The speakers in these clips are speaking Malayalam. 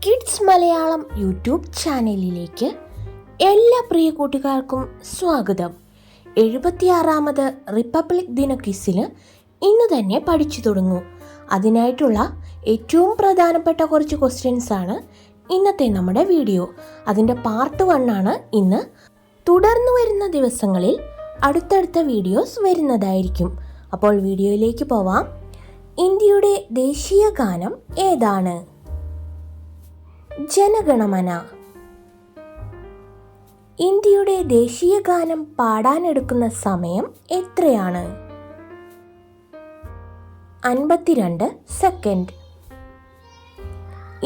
കിഡ്സ് മലയാളം യൂട്യൂബ് ചാനലിലേക്ക് എല്ലാ പ്രിയ കൂട്ടുകാർക്കും സ്വാഗതം. 76ാമത് റിപ്പബ്ലിക് ദിന ക്വിസിന് ഇന്ന് തന്നെ പഠിച്ചു തുടങ്ങൂ. അതിനായിട്ടുള്ള ഏറ്റവും പ്രധാനപ്പെട്ട കുറച്ച് ക്വസ്റ്റ്യൻസ് ആണ് ഇന്നത്തെ നമ്മുടെ വീഡിയോ. അതിൻ്റെ പാർട്ട് 1 ആണ് ഇന്ന്. തുടർന്ന് വരുന്ന ദിവസങ്ങളിൽ അടുത്തടുത്ത വീഡിയോസ് വരുന്നതായിരിക്കും. അപ്പോൾ വീഡിയോയിലേക്ക് പോവാം. ഇന്ത്യയുടെ ദേശീയ ഗാനം ഏതാണ്? ജനഗണമന. ഇന്ത്യയുടെ ദേശീയ ഗാനം പാടാനെടുക്കുന്ന സമയം എത്രയാണ്? 52 സെക്കൻഡ്.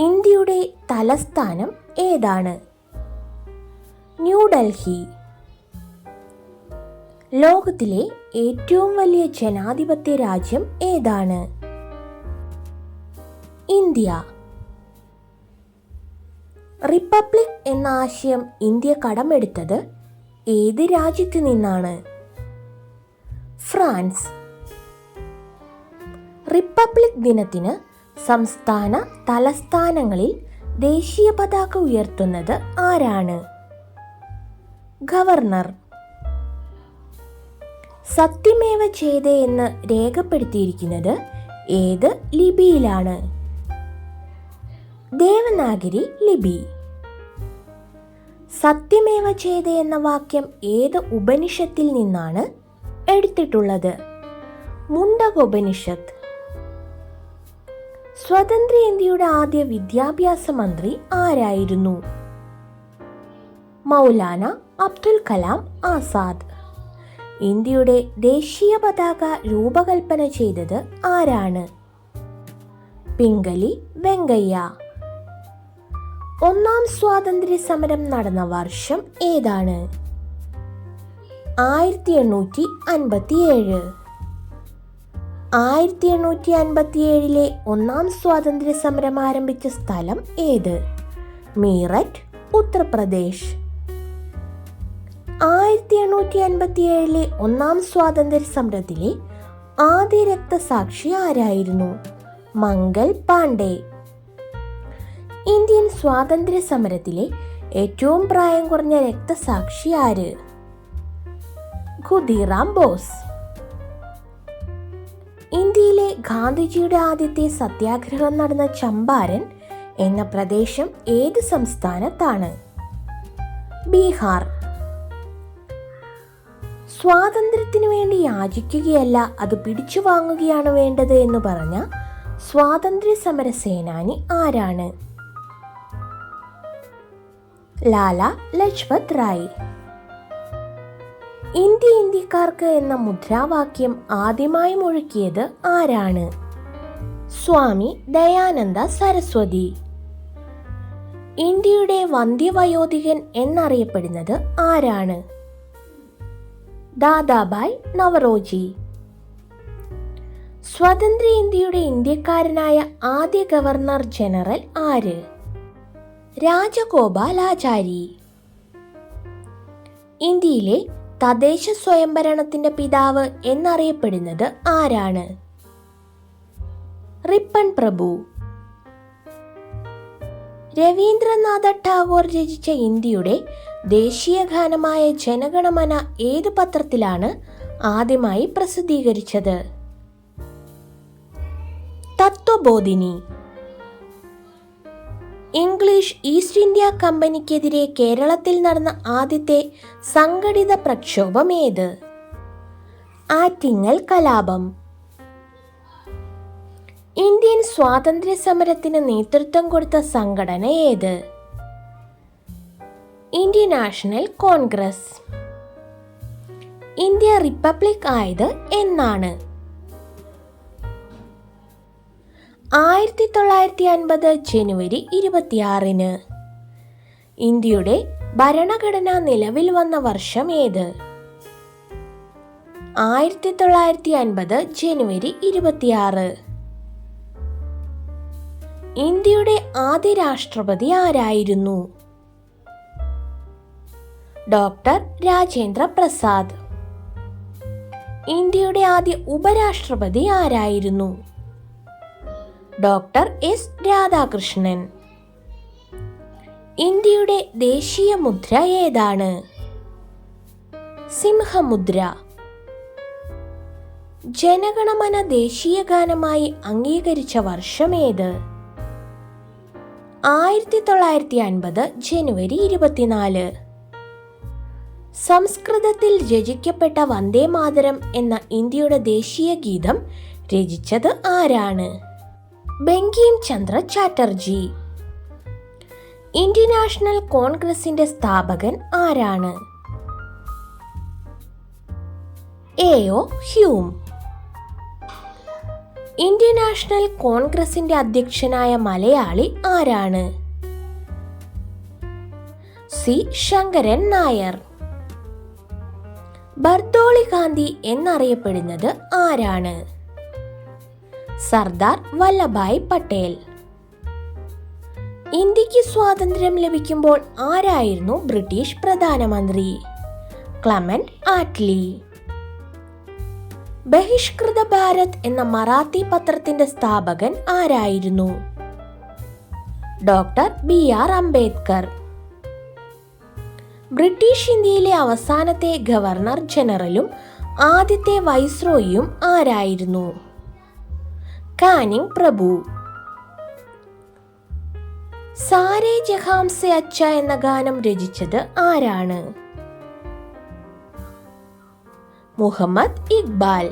ഇന്ത്യയുടെ തലസ്ഥാനം ഏതാണ്? ന്യൂഡൽഹി. ലോകത്തിലെ ഏറ്റവും വലിയ ജനാധിപത്യ രാജ്യം ഏതാണ്? ഇന്ത്യ. റിപ്പബ്ലിക് എന്ന ആശയം ഇന്ത്യ കടമെടുത്തത് ഏത് രാജ്യത്തു നിന്നാണ്? ഫ്രാൻസ്. റിപ്പബ്ലിക് ദിനത്തിന് സംസ്ഥാന തലസ്ഥാനങ്ങളിൽ ദേശീയ പതാക ഉയർത്തുന്നത് ആരാണ്? ഗവർണർ. സത്യമേവ ജയതേ എന്ന് രേഖപ്പെടുത്തിയിരിക്കുന്നത് ഏത് ലിപിയിലാണ്? ദേവനാഗരി ലിപി. സത്യമേവ ജയതേ എന്ന വാക്യം ഏത് ഉപനിഷത്തിൽ നിന്നാണ് എടുത്തിട്ടുള്ളത്? മുണ്ടകോപനിഷത്ത്. സ്വതന്ത്ര ഇന്ത്യയുടെ ആദ്യ വിദ്യാഭ്യാസ മന്ത്രി ആരായിരുന്നു? മൗലാന അബ്ദുൽ കലാം ആസാദ്. ഇന്ത്യയുടെ ദേശീയ പതാക രൂപകൽപ്പന ചെയ്തത് ആരാണ്? പിംഗലി വെങ്കയ്യ. ഒന്നാം സ്വാതന്ത്ര്യ സമരം നടന്ന വർഷം ഏതാണ്? 1857. 1857 ഒന്നാം സ്വാതന്ത്ര്യ സമരം ആരംഭിച്ച സ്ഥലം ഏത്? മീററ്റ്, ഉത്തർപ്രദേശ്. 1857 ഒന്നാം സ്വാതന്ത്ര്യ സമരത്തിലെ ആദ്യ രക്തസാക്ഷി ആരായിരുന്നു? മംഗൽ പാണ്ഡെ. ഇന്ത്യൻ സ്വാതന്ത്ര്യ സമരത്തിലെ ഏറ്റവും പ്രായം കുറഞ്ഞ രക്തസാക്ഷി ആര്? ഖുദീറാം ബോസ്. ഇന്ത്യയിലെ ഗാന്ധിജിയുടെ ആദ്യത്തെ സത്യാഗ്രഹം നടന്ന ചമ്പാരൻ എന്ന പ്രദേശം ഏത് സംസ്ഥാനത്താണ്? ബീഹാർ. സ്വാതന്ത്ര്യത്തിനു വേണ്ടി യാചിക്കുകയല്ല, അത് പിടിച്ചു വാങ്ങുകയാണ് വേണ്ടത് എന്ന് പറഞ്ഞ സ്വാതന്ത്ര്യ സമര സേനാനി ആരാണ്? ലാല ലജ്പത് റായ്. ഇന്ത്യ ഇന്ത്യക്കാർക്ക് എന്ന മുദ്രാവാക്യം ആദ്യമായി മുഴക്കിയത് ആരാണ്? സ്വാമി ദയാനന്ദ സരസ്വതി. ഇന്ത്യയുടെ വന്ധ്യവയോധികൻ എന്നറിയപ്പെടുന്നത് ആരാണ്? ദാദാഭായ് നവറോജി. സ്വതന്ത്ര ഇന്ത്യയുടെ ഇന്ത്യക്കാരനായ ആദ്യ ഗവർണർ ജനറൽ ആര്? രാജഗോപാലാചാരി. ഇന്ത്യയിലെ തദ്ദേശ സ്വയംഭരണത്തിന്റെ പിതാവ് എന്നറിയപ്പെടുന്നത് ആരാണ്? റിപ്പൺ പ്രഭു. രവീന്ദ്രനാഥ ടാഗോർ രചിച്ച ഇന്ത്യയുടെ ദേശീയ ഗാനമായ ജനഗണമന ഏത് പത്രത്തിലാണ് ആദ്യമായി പ്രസിദ്ധീകരിച്ചത്? തത്വബോധിനി. ഇംഗ്ലീഷ് ഈസ്റ്റ് ഇന്ത്യ കമ്പനിക്കെതിരെ കേരളത്തിൽ നടന്ന ആദ്യത്തെ സംഘടിത പ്രക്ഷോഭം ഏത്? ആറ്റിങ്ങൽ കലാപം. ഇന്ത്യൻ സ്വാതന്ത്ര്യ സമരത്തിന് നേതൃത്വം കൊടുത്ത സംഘടന ഏത്? Indian national Congress. India republic ആയത് എന്നാണ്? 1950 ജനുവരി 26. ഇന്ത്യയുടെ ഭരണഘടന നിലവിൽ വന്ന വർഷം ഏത്? 1950 ജനുവരി 26. ഇന്ത്യയുടെ ആദ്യ രാഷ്ട്രപതി ആരായിരുന്നു? ഡോക്ടർ രാജേന്ദ്ര പ്രസാദ്. ഇന്ത്യയുടെ ആദ്യ ഉപരാഷ്ട്രപതി ആരായിരുന്നു? Doctor S Radhakrishnan. ഇന്ത്യയുടെ ദേശീയ മുദ്ര ഏതാണ്? സിംഹമുദ്ര. ജനഗണമന ദേശീയ ഗാനമായി അംഗീകരിച്ച വർഷമേത്? 1950 ജനുവരി 24. സംസ്കൃതത്തിൽ രചിക്കപ്പെട്ട വന്ദേ മാതരം എന്ന ഇന്ത്യയുടെ ദേശീയ ഗീതം രചിച്ചത് ആരാണ്? ബങ്കിം ചന്ദ്ര ചാറ്റർജി. ഇന്ത്യൻ നാഷണൽ കോൺഗ്രസിന്റെ സ്ഥാപകൻ ആരാണ്? എ.ഒ. ഹ്യൂം. ഇന്ത്യൻ നാഷണൽ കോൺഗ്രസിന്റെ അധ്യക്ഷനായ മലയാളി ആരാണ്? സി. ശങ്കരൻ നായർ. ബർദോളി ഗാന്ധി എന്നറിയപ്പെടുന്നത് ആരാണ്? സർദാർ വല്ലഭായ് പട്ടേൽ. ഇന്ത്യക്ക് സ്വാതന്ത്ര്യം ലഭിക്കുമ്പോൾ ആരായിരുന്നു ബ്രിട്ടീഷ് പ്രധാനമന്ത്രി? Clement Attlee. ബഹിഷ്കൃത ഭാരത് എന്ന മറാത്തി പത്രത്തിന്റെ സ്ഥാപകൻ ആരായിരുന്നു? Doctor BR. അംബേദ്കർ. ബ്രിട്ടീഷ് ഇന്ത്യയിലെ അവസാനത്തെ ഗവർണർ ജനറലും ആദ്യത്തെ വൈസ്രോയിയും ആരായിരുന്നു? കാനിങ് പ്രഭു. സാരേ ജഹാം സെ അച്ഛ എന്ന ഗാനം രചിച്ചത് ആരാണ്? മുഹമ്മദ് ഇക്ബാൽ.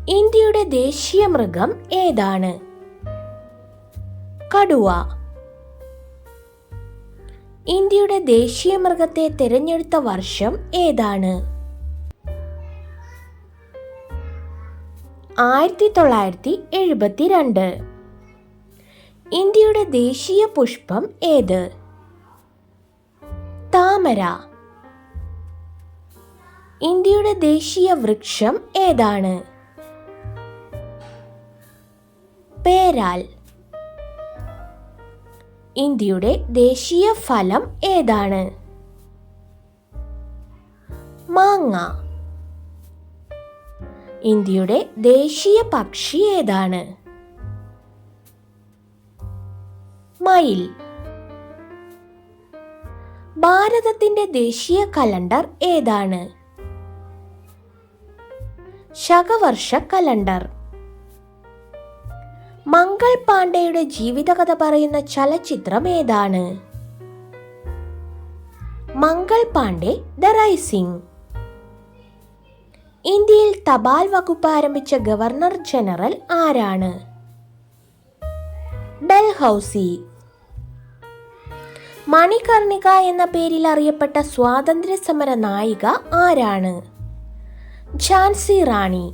ഇന്ത്യയുടെ ദേശീയ മൃഗം ഏതാണ്? കടുവ. ഇന്ത്യയുടെ ദേശീയ മൃഗത്തെ തിരഞ്ഞെടുത്ത വർഷം ഏതാണ്? 1972. ഇന്ത്യയുടെ ദേശീയ പുഷ്പം ഏത്? താമര. ഇന്ത്യയുടെ ദേശീയ വൃക്ഷം ഏതാണ്? പേരാൽ. ഇന്ത്യയുടെ ദേശീയ ഫലം ഏതാണ്? മാങ്ങ. ഇന്ത്യയുടെ ദേശീയ പക്ഷി ഏതാണ്? മയിൽ. ഭാരതത്തിന്റെ ദേശീയ കലണ്ടർ ഏതാണ്? ശകവർഷ കലണ്ടർ. മംഗൾ പാണ്ഡെയുടെ ജീവിതകഥ പറയുന്ന ചലച്ചിത്രം ഏതാണ്? Mangal Pandey the rising. ഇന്ത്യയിൽ തപാൽ വകുപ്പ് ആരംഭിച്ച ഗവർണർ ജനറൽ ആരാണ്? ഡൽഹൌസി. മണികർണിക എന്ന പേരിൽ അറിയപ്പെട്ട സ്വാതന്ത്ര്യ സമര നായിക ആരാണ്? ഝാൻസി റാണി.